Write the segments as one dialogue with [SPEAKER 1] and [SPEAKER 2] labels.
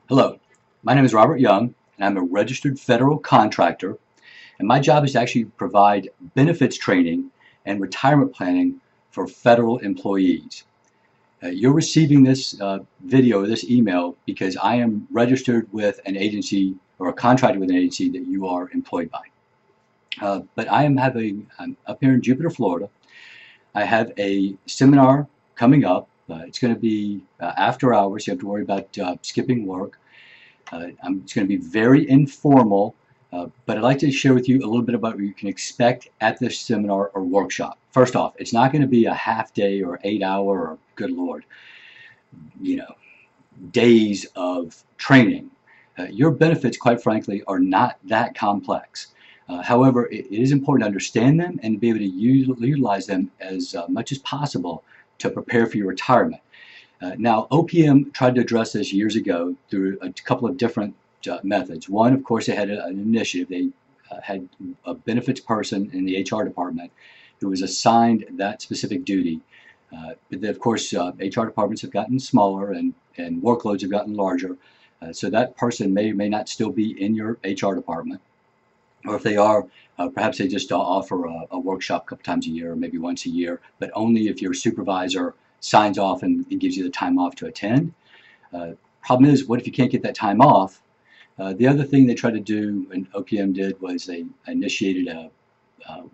[SPEAKER 1] Hello, my name is Robert Young, and I'm a registered federal contractor, and my job is to actually provide benefits training and retirement planning for federal employees. You're receiving this video or this email because I am registered with an agency or contracted with an agency that you are employed by. But I'm up here in Jupiter, Florida. I have a seminar coming up. It's going to be after hours. You have to worry about skipping work. It's going to be very informal, but I'd like to share with you a little bit about what you can expect at this seminar or workshop. First off, it's not going to be a half day or 8 hour or, good Lord, you know, days of training. Your benefits, quite frankly, are not that complex. However, it is important to understand them and to be able to utilize them as much as possible to prepare for your retirement. Now, OPM tried to address this years ago through a couple of different methods. One, of course, they had an initiative. They had a benefits person in the HR department who was assigned that specific duty. But then, of course, HR departments have gotten smaller and workloads have gotten larger. So that person may or may not still be in your HR department. Or if they are, perhaps they just offer a workshop a couple times a year or maybe once a year, but only if your supervisor signs off and gives you the time off to attend. Problem is, what if you can't get that time off? The other thing they tried to do, and OPM did, was they initiated a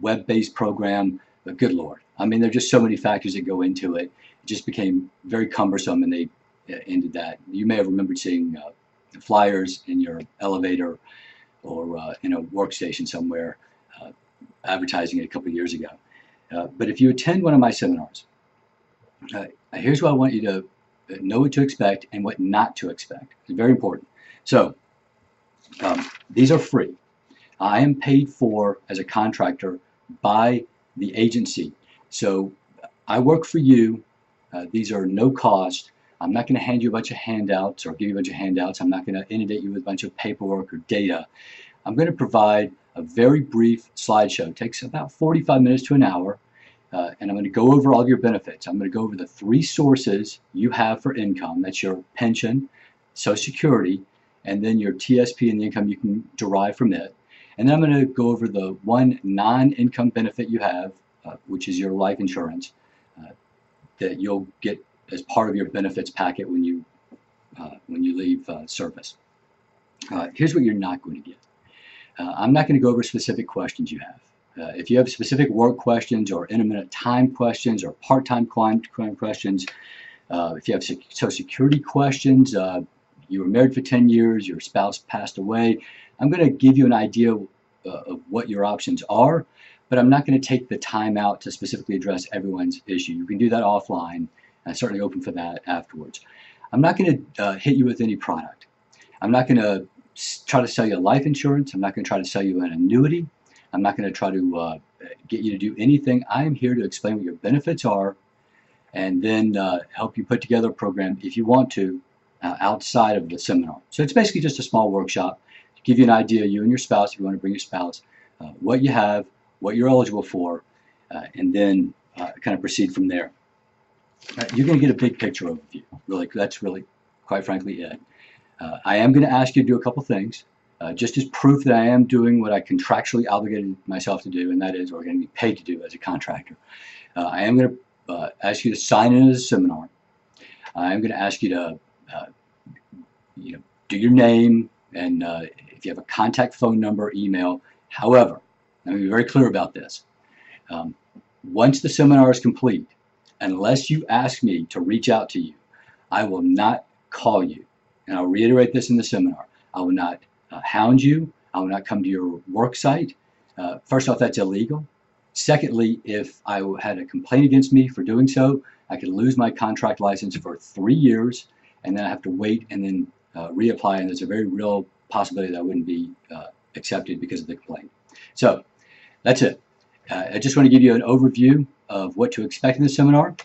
[SPEAKER 1] web-based program. But good Lord, I mean, there are just so many factors that go into it. It just became very cumbersome, and they ended that. You may have remembered seeing flyers in your elevator or in a workstation somewhere advertising it a couple of years ago. But if you attend one of my seminars, here's what I want you to know what to expect and what not to expect. It's very important. So these are free. I am paid for as a contractor by the agency. So I work for you. These are no cost. I'm not going to hand you a bunch of handouts or give you a bunch of handouts. I'm not going to inundate you with a bunch of paperwork or data. I'm going to provide a very brief slideshow. It takes about 45 minutes to an hour. And I'm going to go over all of your benefits. I'm going to go over the three sources you have for income. That's your pension, Social Security, and then your TSP and the income you can derive from it. And then I'm going to go over the one non-income benefit you have, which is your life insurance, that you'll get as part of your benefits packet when you leave service. Here's what you're not going to get. I'm not going to go over specific questions you have. If you have specific work questions or intermittent time questions or part-time questions, if you have Social Security questions, you were married for 10 years, your spouse passed away, I'm going to give you an idea of what your options are, but I'm not going to take the time out to specifically address everyone's issue. You can do that offline. I'm certainly open for that afterwards. I'm not going to hit you with any product. I'm not going to try to sell you life insurance. I'm not going to try to sell you an annuity. I'm not going to try to get you to do anything. I am here to explain what your benefits are and then help you put together a program if you want to outside of the seminar. So it's basically just a small workshop to give you an idea, you and your spouse, if you want to bring your spouse, what you have, what you're eligible for, and then kind of proceed from there. You're going to get a big picture overview. Really, that's really, quite frankly, it. I am going to ask you to do a couple things. Just as proof that I am doing what I contractually obligated myself to do, and that is, or going to be paid to do as a contractor. I am going to ask you to sign in as a seminar. I am going to ask you to do your name, and if you have a contact phone number, email. However, let me be very clear about this. Once the seminar is complete, unless you ask me to reach out to you, I will not call you. And I'll reiterate this in the seminar. I will not hound you. I will not come to your work site. First off, that's illegal. Secondly, if I had a complaint against me for doing so, I could lose my contract license for 3 years, and then I have to wait and then reapply, and there's a very real possibility that I wouldn't be accepted because of the complaint. So that's it. I just want to give you an overview of what to expect in the seminar.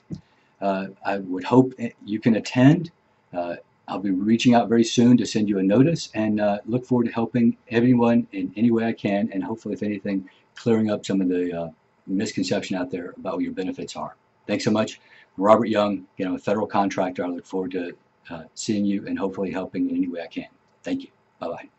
[SPEAKER 1] I would hope you can attend. I'll be reaching out very soon to send you a notice, and look forward to helping everyone in any way I can, and hopefully, if anything, clearing up some of the misconception out there about what your benefits are. Thanks so much. I'm Robert Young. I'm a federal contractor. I look forward to seeing you and hopefully helping in any way I can. Thank you. Bye-bye.